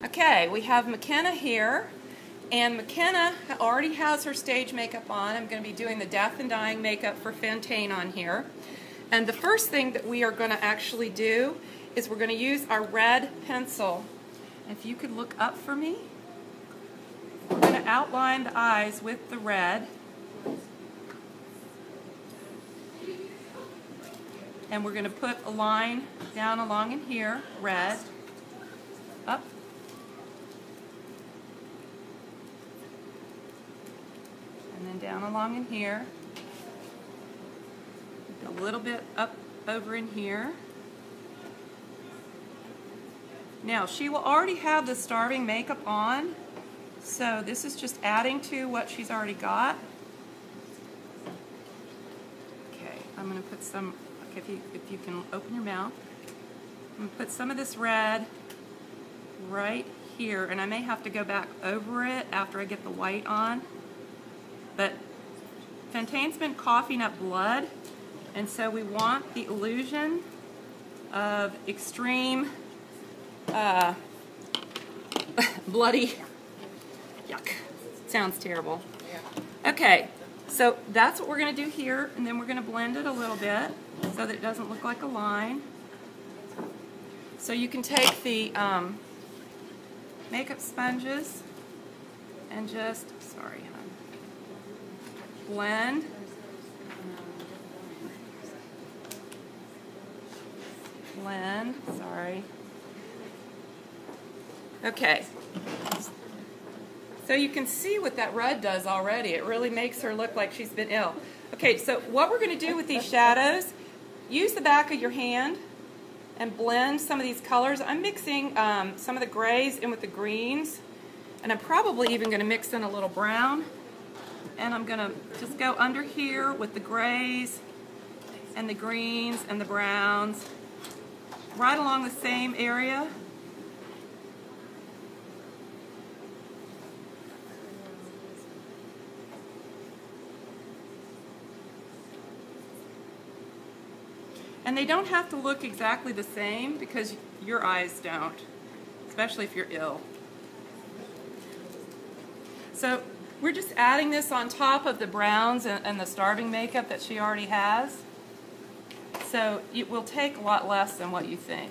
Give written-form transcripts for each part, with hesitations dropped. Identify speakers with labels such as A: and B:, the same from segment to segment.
A: Okay, we have McKenna here, and McKenna already has her stage makeup on. I'm going to be doing the Death and Dying makeup for Fontaine on here. And the first thing that we are going to actually do is we're going to use our red pencil. If you could look up for me. We're going to outline the eyes with the red. And we're going to put a line down along in here, red, up. And then down along in here, a little bit up over in here. Now, she will already have the starving makeup on, so this is just adding to what she's already got. Okay, I'm going to put some, if you can open your mouth, I'm going to put some of this red right here, and I may have to go back over it after I get the white on. But Fontaine's been coughing up blood, and so we want the illusion of extreme bloody, yuck, sounds terrible. Okay, so that's what we're going to do here, and then we're going to blend it a little bit so that it doesn't look like a line. So you can take the makeup sponges and just, sorry, blend. Blend, sorry. Okay. So you can see what that red does already. It really makes her look like she's been ill. Okay, so what we're going to do with these shadows, use the back of your hand and blend some of these colors. I'm mixing some of the grays in with the greens, and I'm probably even going to mix in a little brown. And I'm going to just go under here with the grays and the greens and the browns right along the same area. And they don't have to look exactly the same because your eyes don't, especially if you're ill. So we're just adding this on top of the browns and the starving makeup that she already has. So it will take a lot less than what you think.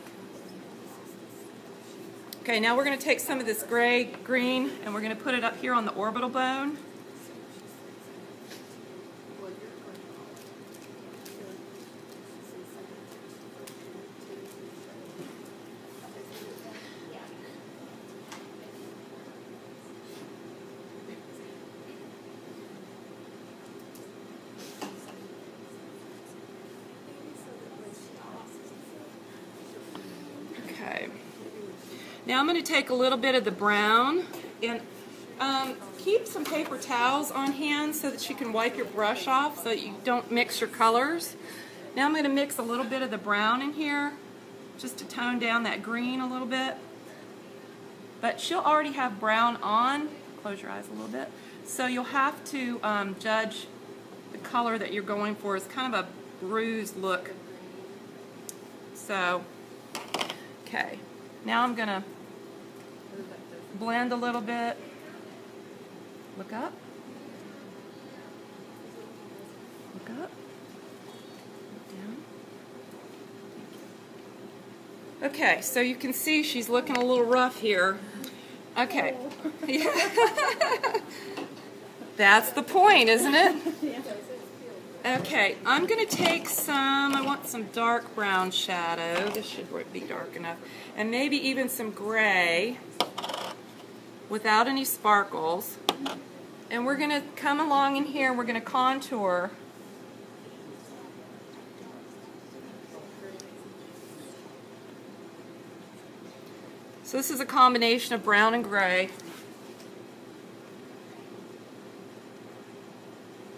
A: Okay, now we're going to take some of this gray, green, and we're going to put it up here on the orbital bone. Okay. Now I'm going to take a little bit of the brown and keep some paper towels on hand so that you can wipe your brush off so that you don't mix your colors. Now I'm going to mix a little bit of the brown in here just to tone down that green a little bit. But she'll already have brown on. Close your eyes a little bit. So you'll have to judge the color that you're going for. It's kind of a bruised look. So, okay. Now I'm going to blend a little bit. Look up. Look up. Look down. Okay, so you can see she's looking a little rough here. Okay. Yeah. That's the point, isn't it? Okay, I'm going to take I want some dark brown shadow. This should be dark enough. And maybe even some gray without any sparkles. And we're going to come along in here and we're going to contour. So this is a combination of brown and gray.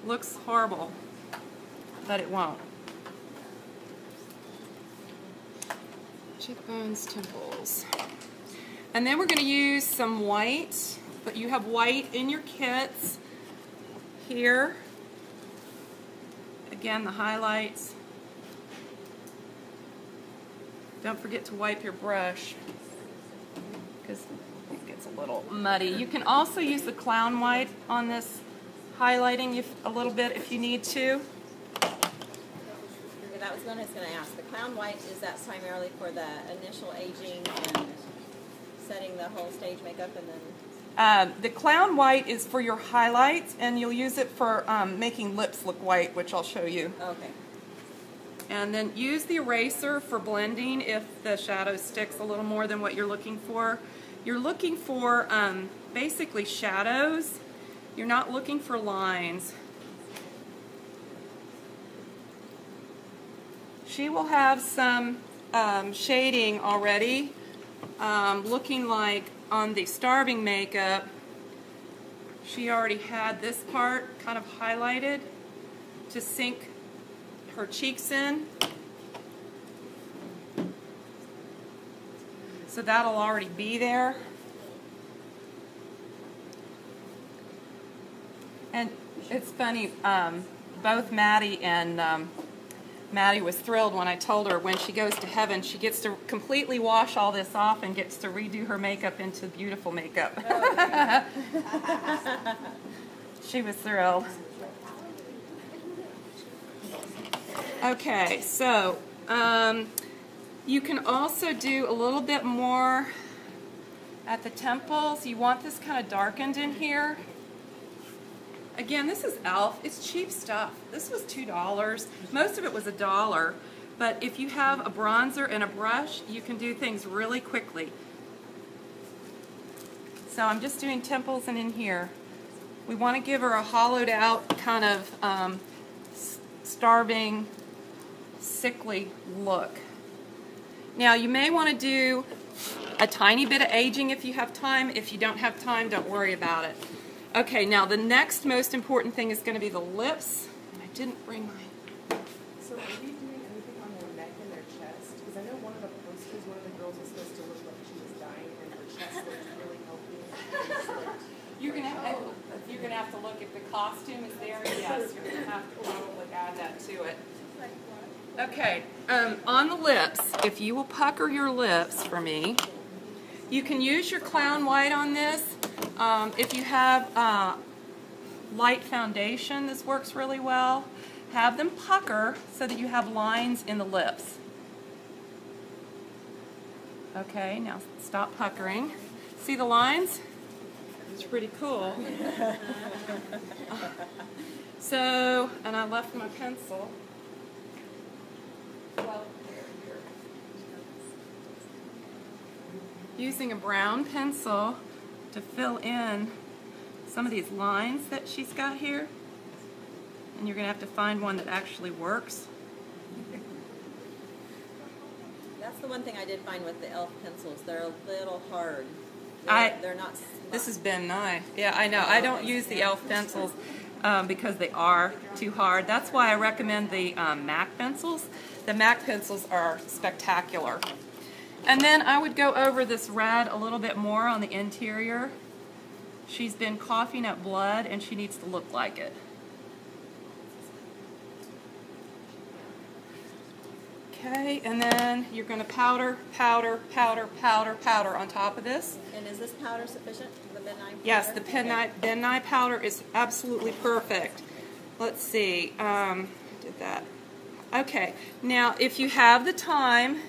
A: Looks horrible, but it won't. Cheekbones, temples. And then we're going to use some white, but you have white in your kits here. Again, the highlights. Don't forget to wipe your brush, because It's a little muddy. You can also use the clown white on this, highlighting a little bit if you need to.
B: That was what I was going to ask. The clown white, is that primarily for the initial aging and setting the whole stage makeup and then...
A: The clown white is for your highlights, and you'll use it for making lips look white, which I'll show you.
B: Okay.
A: And then use the eraser for blending if the shadow sticks a little more than what you're looking for. You're looking for basically shadows. You're not looking for lines. She will have some shading already, looking like on the starving makeup, she already had this part kind of highlighted to sink her cheeks in. So that'll already be there. And it's funny, both Maddie and Maddie was thrilled when I told her when she goes to heaven, she gets to completely wash all this off and gets to redo her makeup into beautiful makeup. Oh, she was thrilled. Okay, so you can also do a little bit more at the temples. You want this kind of darkened in here. Again, this is e.l.f. It's cheap stuff. This was $2. Most of it was $1. But if you have a bronzer and a brush, you can do things really quickly. So I'm just doing temples and in here. We want to give her a hollowed out kind of starving, sickly look. Now you may want to do a tiny bit of aging if you have time. If you don't have time, don't worry about it. Okay, now the next most important thing is going to be the lips. And I didn't bring mine.
C: So are you doing anything on their neck and their chest? Because I know one of the posters, one of the girls was supposed to look like she was dying and her chest looked really healthy.
A: You're gonna have to look if the costume is there. Yes, you're gonna have to probably add that to it. Okay, on the lips, if you will pucker your lips for me, you can use your clown white on this. If you have light foundation, this works really well. Have them pucker so that you have lines in the lips. Okay, now stop puckering. See the lines? It's pretty cool. So, and I left my pencil. Using a brown pencil to fill in some of these lines that she's got here. And you're going to have to find one that actually works.
B: That's the one thing I did find with the e.l.f. pencils. They're a little hard. They're not smart.
A: This has been nice. Yeah, I know. I don't use the e.l.f. pencils because they are too hard. That's why I recommend the MAC pencils. The MAC pencils are spectacular. And then I would go over this red a little bit more on the interior. She's been coughing up blood and she needs to look like it. Okay, and then you're going to powder, powder, powder, powder, powder on top of this.
B: And is this powder sufficient? The Ben Nye powder?
A: Yes, the Ben Nye powder is absolutely perfect. Let's see. Did that. Okay, now if you have the time,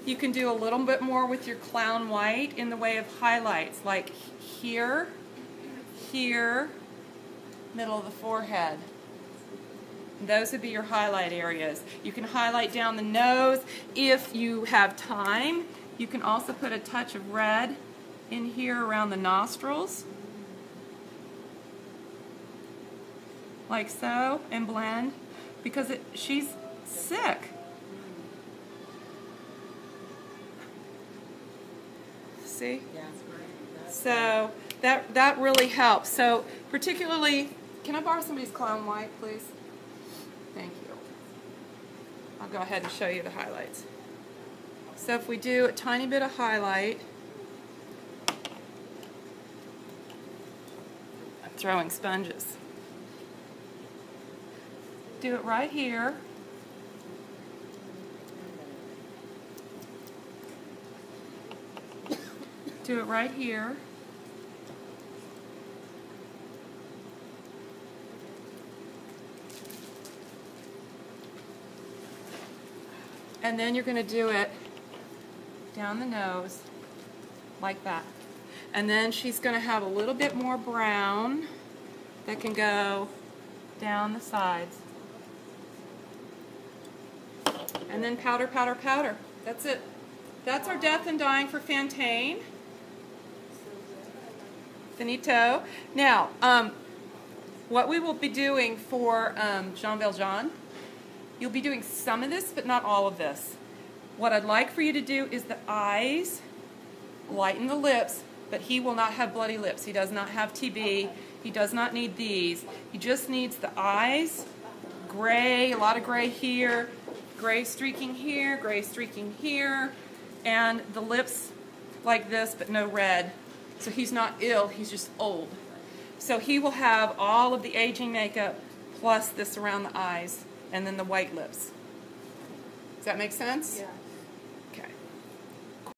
A: you can do a little bit more with your clown white in the way of highlights, like here, here, middle of the forehead. Those would be your highlight areas. You can highlight down the nose if you have time. You can also put a touch of red in here around the nostrils, like so, and blend, because she's sick. See?
B: Yeah.
A: So that really helps. So particularly, can I borrow somebody's clown white, please? Thank you. I'll go ahead and show you the highlights. So if we do a tiny bit of highlight, I'm throwing sponges. Do it right here. Do it right here. And then you're going to do it down the nose, like that. And then she's going to have a little bit more brown that can go down the sides. And then powder, powder, powder. That's it. That's our death and dying for Fontaine. Finito. Now, what we will be doing for Jean Valjean, you'll be doing some of this, but not all of this. What I'd like for you to do is the eyes, lighten the lips, but he will not have bloody lips. He does not have TB. He does not need these. He just needs the eyes, gray, a lot of gray here, gray streaking here, and the lips like this, but no red. So he's not ill, he's just old. So he will have all of the aging makeup plus this around the eyes and then the white lips. Does that make sense?
C: Yeah.